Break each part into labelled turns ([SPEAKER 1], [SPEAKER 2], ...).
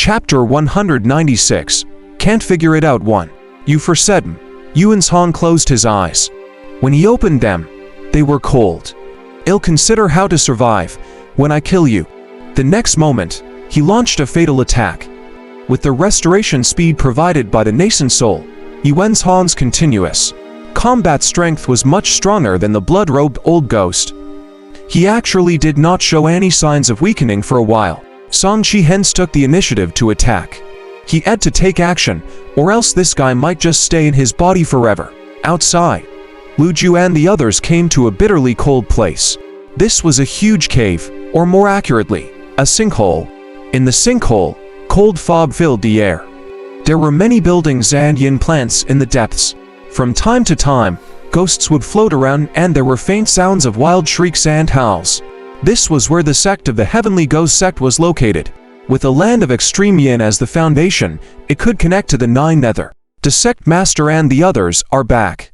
[SPEAKER 1] Chapter 196. Can't figure it out 1. You foresaid him. Yuan's Han closed his eyes. When he opened them, they were cold. I'll consider how to survive when I kill you. The next moment, he launched a fatal attack. With the restoration speed provided by the nascent soul, Yuan's Han's continuous combat strength was much stronger than the blood-robed old ghost. He actually did not show any signs of weakening for a while. Song Chi hence took the initiative to attack. He had to take action, or else this guy might just stay in his body forever. Outside, Lu Ju and the others came to a bitterly cold place. This was a huge cave, or more accurately, a sinkhole. In the sinkhole, cold fog filled the air. There were many buildings and yin plants in the depths. From time to time, ghosts would float around and there were faint sounds of wild shrieks and howls. This was where the sect of the Heavenly Ghost Sect was located. With a land of extreme yin as the foundation, it could connect to the 9 nether. The sect master and the others are back.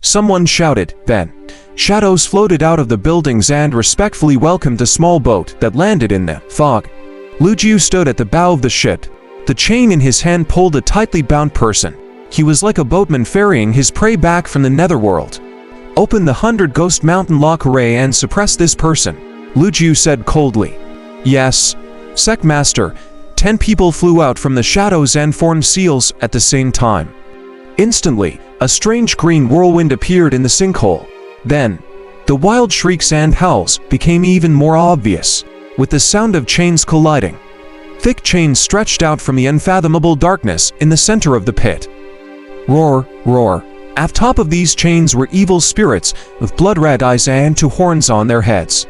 [SPEAKER 1] Someone shouted. Then, shadows floated out of the buildings and respectfully welcomed a small boat that landed in the fog. Lu Ju stood at the bow of the ship. The chain in his hand pulled a tightly bound person. He was like a boatman ferrying his prey back from the netherworld. Open the 100 Ghost Mountain lock array and suppress this person, Lu Ju said coldly. Yes, Sect Master. 10 people flew out from the shadows and formed seals at the same time. Instantly, a strange green whirlwind appeared in the sinkhole. Then, the wild shrieks and howls became even more obvious, with the sound of chains colliding. Thick chains stretched out from the unfathomable darkness in the center of the pit. Roar, roar. At top of these chains were evil spirits with blood-red eyes and 2 horns on their heads.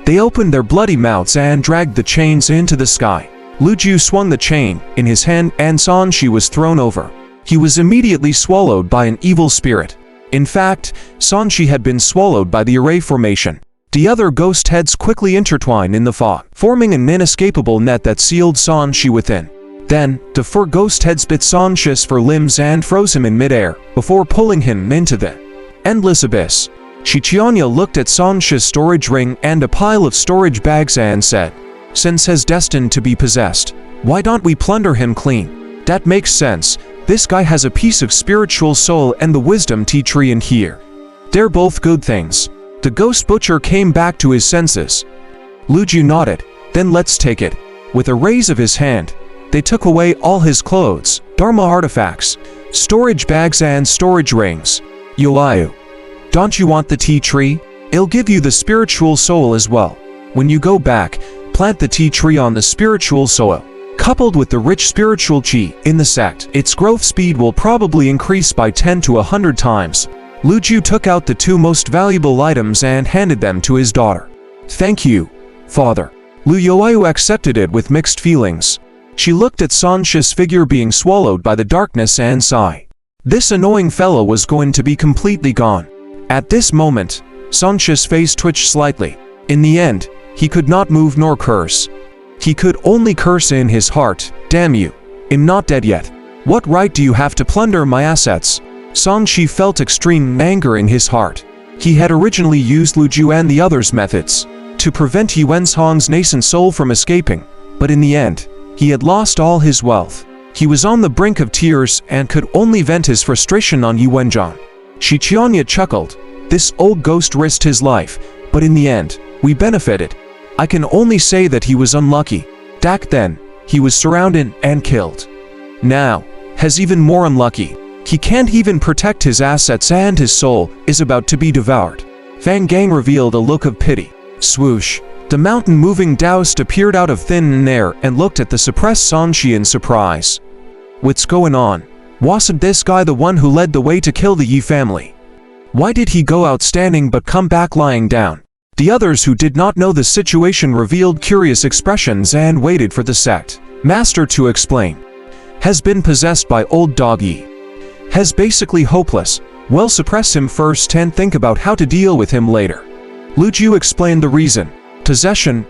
[SPEAKER 1] They opened their bloody mouths and dragged the chains into the sky. Lu Ju swung the chain in his hand and Song Chi was thrown over. He was immediately swallowed by an evil spirit. In fact, Song Chi had been swallowed by the array formation. The other ghost heads quickly intertwined in the fog, forming an inescapable net that sealed Song Chi within. Then, the 4 ghost heads bit Song Chi's for limbs and froze him in midair, before pulling him into the endless abyss. Shichianya looked at Song Chi's storage ring and a pile of storage bags and said, Since he's destined to be possessed, why don't we plunder him clean? That makes sense. This guy has a piece of spiritual soul and the wisdom tea tree in here. They're both good things. The ghost butcher came back to his senses. Lu Ju nodded. Then let's take it. With a raise of his hand, they took away all his clothes, dharma artifacts, storage bags and storage rings. Yoayu, don't you want the tea tree? It'll give you the spiritual soul as well. When you go back, plant the tea tree on the spiritual soil. Coupled with the rich spiritual chi in the sect, its growth speed will probably increase by 10 to 100 times. Lu Ju took out the 2 most valuable items and handed them to his daughter. Thank you, father. Lu Yoayu accepted it with mixed feelings. She looked at Song Chi's figure being swallowed by the darkness and sighed. This annoying fellow was going to be completely gone. At this moment, Song Chi's face twitched slightly. In the end, he could not move nor curse. He could only curse in his heart. Damn you, I'm not dead yet. What right do you have to plunder my assets? Song Chi felt extreme anger in his heart. He had originally used Lu Ju and the others' methods to prevent Yuan Hong's nascent soul from escaping, but in the end, he had lost all his wealth. He was on the brink of tears and could only vent his frustration on Yuanzhang. Shichianya chuckled. This old ghost risked his life, but in the end, we benefited. I can only say that he was unlucky. Back then, he was surrounded and killed. Now, he's even more unlucky. He can't even protect his assets and his soul is about to be devoured. Fang Gang revealed a look of pity. Swoosh. The mountain-moving Taoist appeared out of thin air and looked at the suppressed Song Chi in surprise. What's going on? Wasn't this guy the one who led the way to kill the Yi family? Why did he go out standing but come back lying down? The others who did not know the situation revealed curious expressions and waited for the sect master to explain. Has been possessed by old dog Yi. Has basically hopeless. Well, suppress him first and think about how to deal with him later. Lu Ju explained the reason. Possession.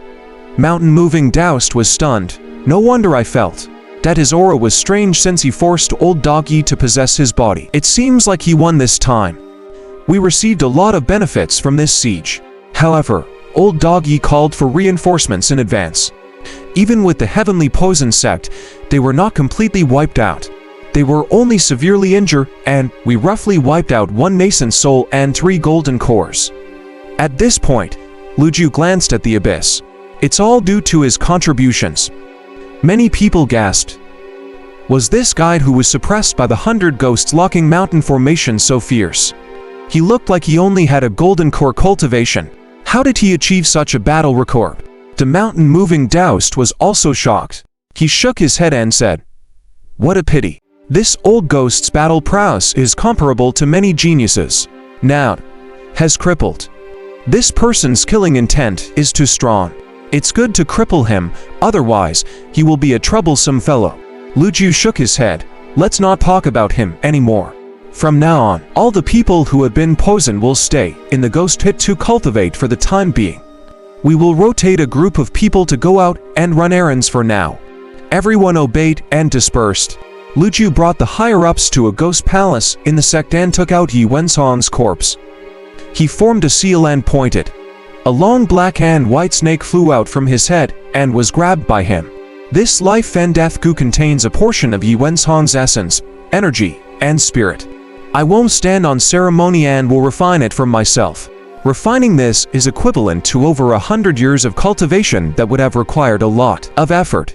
[SPEAKER 1] Mountain-moving Taoist was stunned. No wonder I felt that his aura was strange since he forced old dog Yi to possess his body. It seems like he won this time. We received a lot of benefits from this siege. However, old dog Yi called for reinforcements in advance. Even with the heavenly poison sect, they were not completely wiped out. They were only severely injured, and we roughly wiped out 1 nascent soul and 3 golden cores. At this point, Luju glanced at the abyss. It's all due to his contributions. Many people gasped. Was this guide who was suppressed by the 100 ghosts locking mountain formation so fierce? He looked like he only had a golden core cultivation. How did he achieve such a battle record? The mountain moving Daoist was also shocked. He shook his head and said, "What a pity. This old ghost's battle prowess is comparable to many geniuses. Now, has crippled. This person's killing intent is too strong. It's good to cripple him, otherwise he will be a troublesome fellow." Luju shook his head. Let's not talk about him anymore. From now on, all the people who have been poisoned will stay in the ghost pit to cultivate for the time being. We will rotate a group of people to go out and run errands for now. Everyone obeyed and dispersed. Luju brought the higher-ups to a ghost palace in the sect and took out Yi Wenzhong's corpse. He formed a seal and pointed. A long black and white snake flew out from his head and was grabbed by him. This life and death goo contains a portion of Yi Wenzhong's essence, energy, and spirit. I won't stand on ceremony and will refine it from myself. Refining this is equivalent to over 100 years of cultivation that would have required a lot of effort.